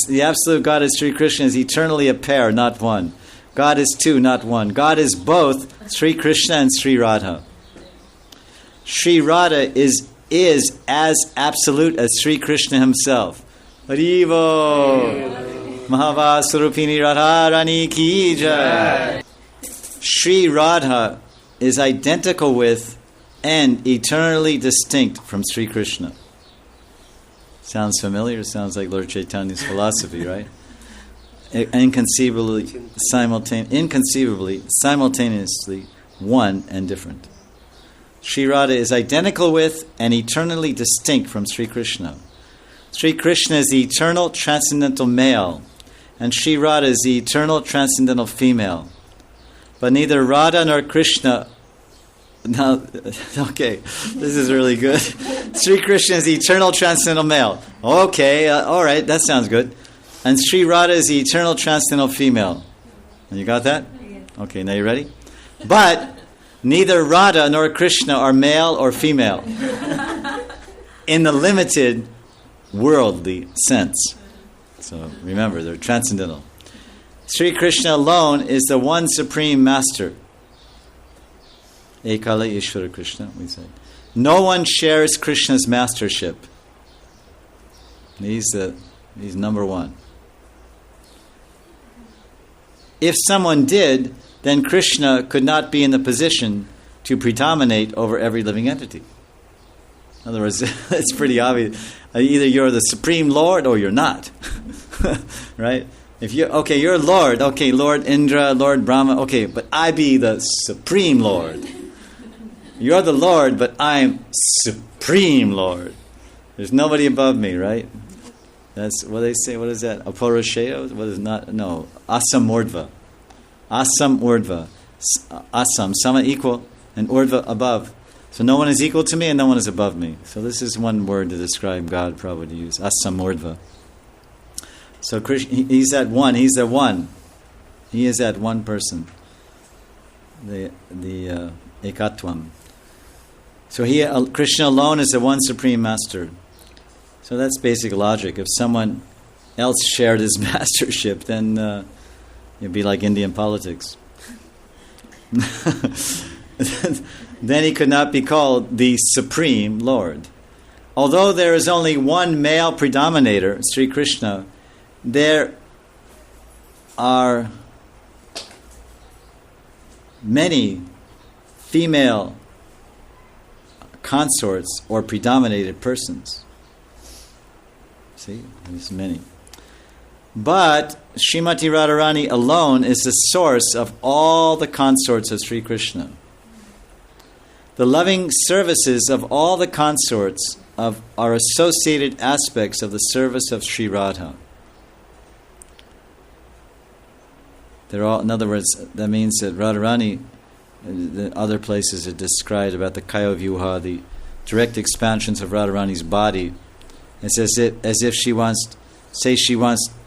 The absolute God is Sri Krishna is eternally a pair, not one. God is two, not one. God is both Sri Krishna and Sri Radha. Sri Radha is as absolute as Sri Krishna himself. Harivo! Mahavaswarupini Radharani ki jai. Sri Radha is identical with and eternally distinct from Sri Krishna. Sounds familiar? Sounds like Lord Chaitanya's philosophy, right? Inconceivably, simultaneously one and different. Sri Radha is identical with and eternally distinct from Sri Krishna. Sri Krishna is the eternal transcendental male, and Sri Radha is the eternal transcendental female. But neither Radha nor Krishna... Now, okay, this is really good. Sri Krishna is the eternal transcendental male. Okay, all right, that sounds good. And Sri Radha is the eternal transcendental female. You got that? Okay, now you ready? But neither Radha nor Krishna are male or female in the limited worldly sense. So remember, they're transcendental. Sri Krishna alone is the one supreme master. Ekala Ishvara Krishna, we say. No one shares Krishna's mastership. He's number one. If someone did, then Krishna could not be in the position to predominate over every living entity. In other words, it's pretty obvious. Either you're the Supreme Lord or you're not. Right? If you're Lord. Okay, Lord Indra, Lord Brahma. Okay, but I be the Supreme Lord. You're the Lord, but I'm Supreme Lord. There's nobody above me, right? That's what they say. What is that? Aparasheo? What is not? No. Asam Urdhva. Asam Urdhva. Asam, sama equal, and Urdhva above. So no one is equal to me and no one is above me. So this is one word to describe God, probably to use. Asam Urdhva. So Krishna, he's that one. He's the one. He is that one person. The Ekatvam. So Krishna alone is the one supreme master. So that's basic logic. If someone else shared his mastership, then it'd be like Indian politics. Then he could not be called the Supreme Lord. Although there is only one male predominator, Sri Krishna, there are many female consorts or predominated persons. See, there's many. But Srimati Radharani alone is the source of all the consorts of Sri Krishna. The loving services of all the consorts are associated aspects of the service of Sri Radha. They're all, in other words, that means that Radharani, the other places it described about the Kaya Vyuha, the direct expansions of Radharani's body. It's as if she wants,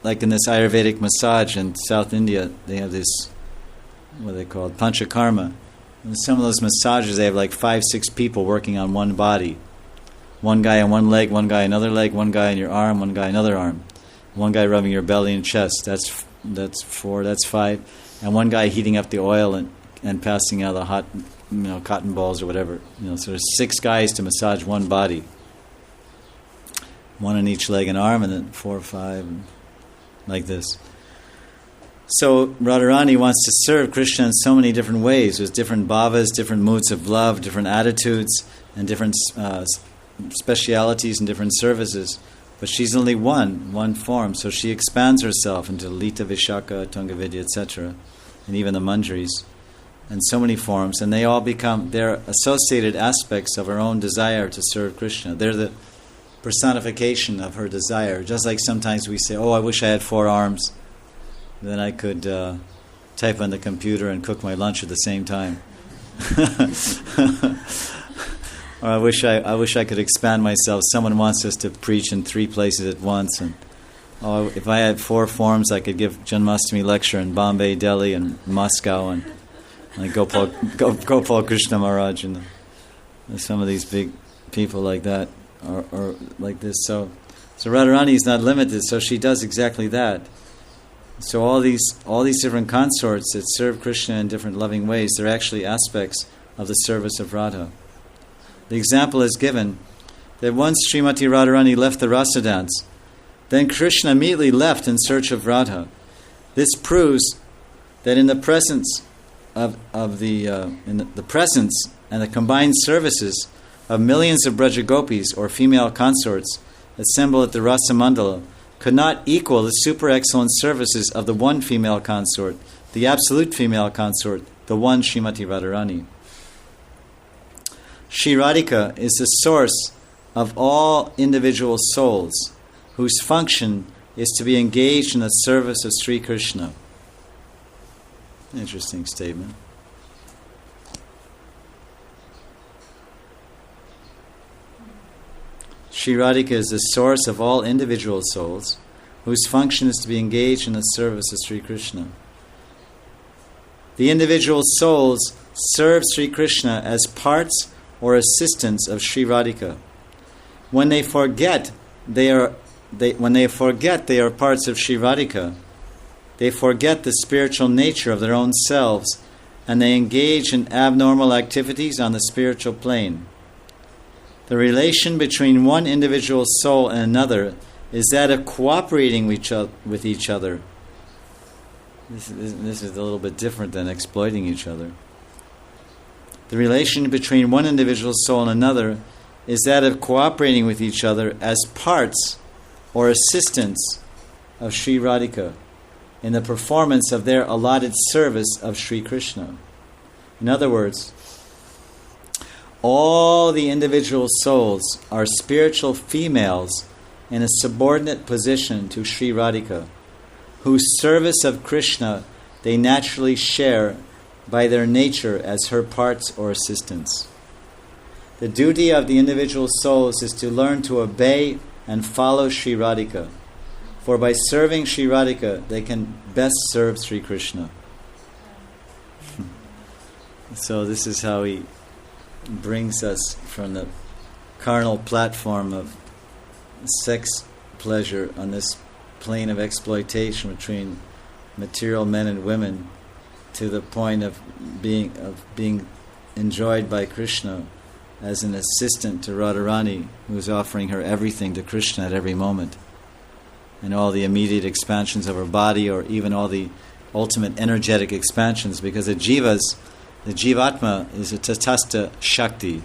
like in this Ayurvedic massage in South India, they have this, what they call it, Panchakarma. In some of those massages, they have like 5-6 people working on one body. One guy on one leg, one guy another leg, one guy on your arm, one guy another arm. One guy rubbing your belly and chest. That's 4, that's 5. And one guy heating up the oil and passing out the hot, cotton balls or whatever. So there's 6 guys to massage one body. One on each leg and arm, and then 4 or 5, like this. So Radharani wants to serve Krishna in so many different ways, with different bhavas, different moods of love, different attitudes, and different specialities and different services. But she's only one form, so she expands herself into Lita, Vishaka, Tungavidya, etc., and even the Manjaris, and so many forms, and they all they're associated aspects of her own desire to serve Krishna. They're the personification of her desire. Just like sometimes we say, I wish I had 4 arms, then I could type on the computer and cook my lunch at the same time. Or I wish I could expand myself. Someone wants us to preach in 3 places at once, and if I had 4 forms, I could give Janmashtami lecture in Bombay, Delhi, and Moscow, and like Gopal Krishna Maharaj, and some of these big people like that, or like this. So So Radharani is not limited, so she does exactly that. So all these different consorts that serve Krishna in different loving ways, they're actually aspects of the service of Radha. The example is given that once Srimati Radharani left the rasa dance, then Krishna immediately left in search of Radha. This proves that in the presence of the presence and the combined services of millions of Brajagopis or female consorts assembled at the Rasa Mandala could not equal the super excellent services of the one female consort, the absolute female consort, the one Srimati Radharani. Shri Radhika is the source of all individual souls whose function is to be engaged in the service of Sri Krishna. Interesting statement. Shri Radhika is the source of all individual souls whose function is to be engaged in the service of Sri Krishna. The individual souls serve Sri Krishna as parts or assistants of Shri Radhika. When they forget they are parts of Shri Radhika, they forget the spiritual nature of their own selves and they engage in abnormal activities on the spiritual plane. The relation between one individual soul and another is that of cooperating with each other. This is a little bit different than exploiting each other. The relation between one individual soul and another is that of cooperating with each other as parts or assistants of Sri Radhika in the performance of their allotted service of Sri Krishna. In other words, all the individual souls are spiritual females in a subordinate position to Sri Radhika, whose service of Krishna they naturally share by their nature as her parts or assistants. The duty of the individual souls is to learn to obey and follow Sri Radhika, for by serving Sri Radhika they can best serve Sri Krishna. So this is how he brings us from the carnal platform of sex pleasure on this plane of exploitation between material men and women to the point of being enjoyed by Krishna as an assistant to Radharani, who is offering her everything to Krishna at every moment, and all the immediate expansions of her body, or even all the ultimate energetic expansions, because the Jivatma is a Tatastha Shakti.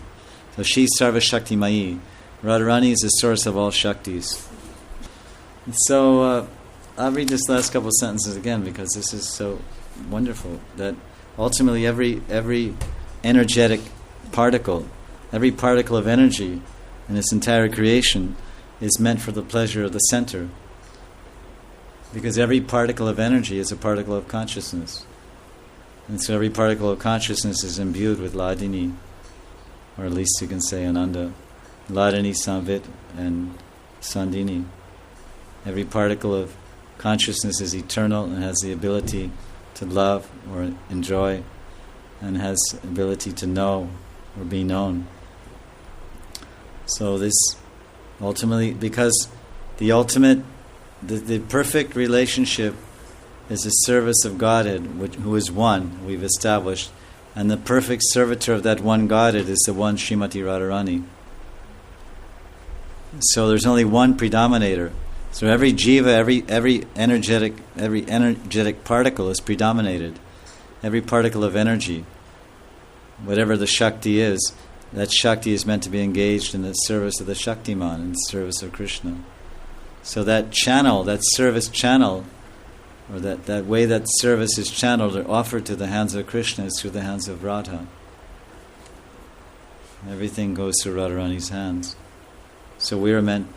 So she's Sarva Shakti Mayi. Radharani is the source of all Shaktis. So I'll read this last couple of sentences again because this is so wonderful, that ultimately every energetic particle, every particle of energy in this entire creation is meant for the pleasure of the center. Because every particle of energy is a particle of consciousness. And so every particle of consciousness is imbued with Ladini, or at least you can say Ananda, Ladini, Samvit, and Sandini. Every particle of consciousness is eternal and has the ability to love or enjoy, and has ability to know or be known. So this ultimately, because the perfect relationship is the service of Godhead, who is one, we've established, and the perfect servitor of that one Godhead is the one Srimati Radharani. So there's only one predominator. So every jiva, every energetic particle is predominated. Every particle of energy, whatever the Shakti is, that Shakti is meant to be engaged in the service of the Shaktiman, in the service of Krishna. So that channel, that service channel, or that way that service is channeled or offered to the hands of Krishna is through the hands of Radha. Everything goes through Radharani's hands. So we are meant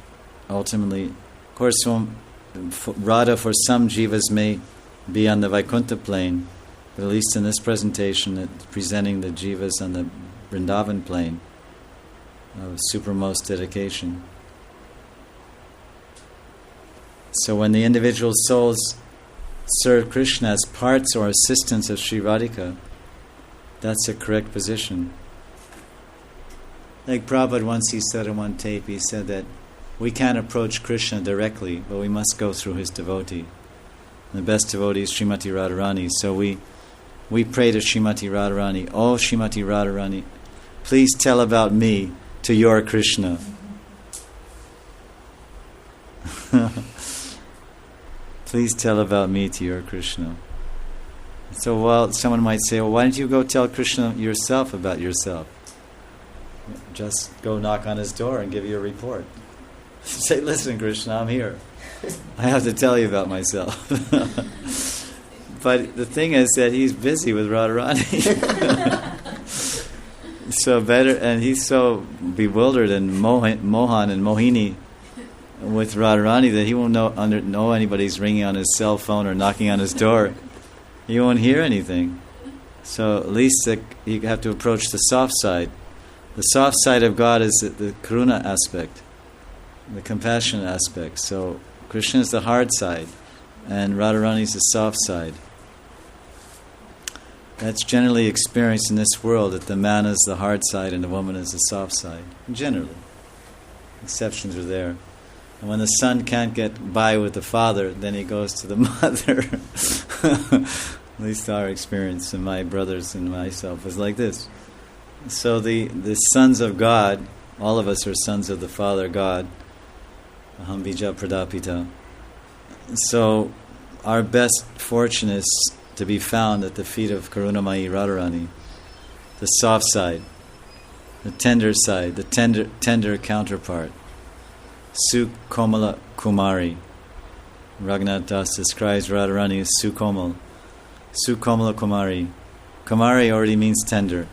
ultimately, of course, Radha for some jivas may be on the Vaikuntha plane, but at least in this presentation, it's presenting the jivas on the Vrindavan plane of supermost dedication. So when the individual souls serve Krishna as parts or assistants of Sri Radhika, that's a correct position. Like Prabhupada once he said on one tape, he said that we can't approach Krishna directly, but we must go through his devotee. The best devotee is Srimati Radharani. So we pray to Srimati Radharani, "Oh Srimati Radharani, please tell about me to your Krishna." Please tell about me to your Krishna. So someone might say, "Well, why don't you go tell Krishna yourself about yourself? Just go knock on his door and give you a report." Say, "Listen, Krishna, I'm here. I have to tell you about myself." But the thing is that he's busy with Radharani. So better, and he's so bewildered and Mohan and Mohini with Radharani that he won't know anybody's ringing on his cell phone or knocking on his door. He won't hear anything. So at least you have to approach the soft side. The soft side of God is the karuna aspect, the compassion aspect. So Krishna is the hard side, and Radharani is the soft side. That's generally experienced in this world, that the man is the hard side and the woman is the soft side. Generally. Exceptions are there. And when the son can't get by with the father, then he goes to the mother. At least our experience, and my brothers and myself, is like this. So the sons of God, all of us are sons of the Father God. Aham bija pradapita. So our best fortune is to be found at the feet of Karunamayi Radharani, the soft side, the tender side, the tender counterpart. Sukomala Kumari. Raghunath Das describes Radharani as Sukomal. Sukomala Kumari. Kumari already means tender.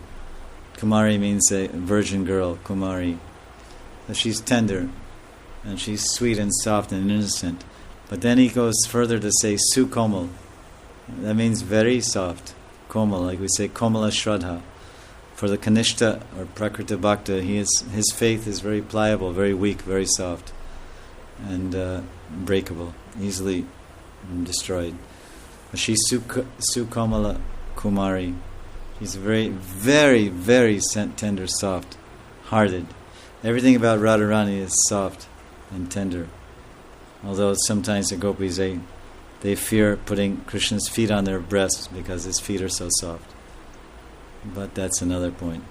Kumari means a virgin girl, Kumari. So she's tender, and she's sweet and soft and innocent. But then he goes further to say Sukomal. That means very soft. Komal, like we say Komala Shraddha. For the Kanishta or Prakrita Bhakta, his faith is very pliable, very weak, very soft, and breakable, easily destroyed. But she's Sukomala Kumari. She's very, very, very tender, soft, hearted. Everything about Radharani is soft and tender. Although sometimes the gopis, they fear putting Krishna's feet on their breasts because his feet are so soft. But that's another point.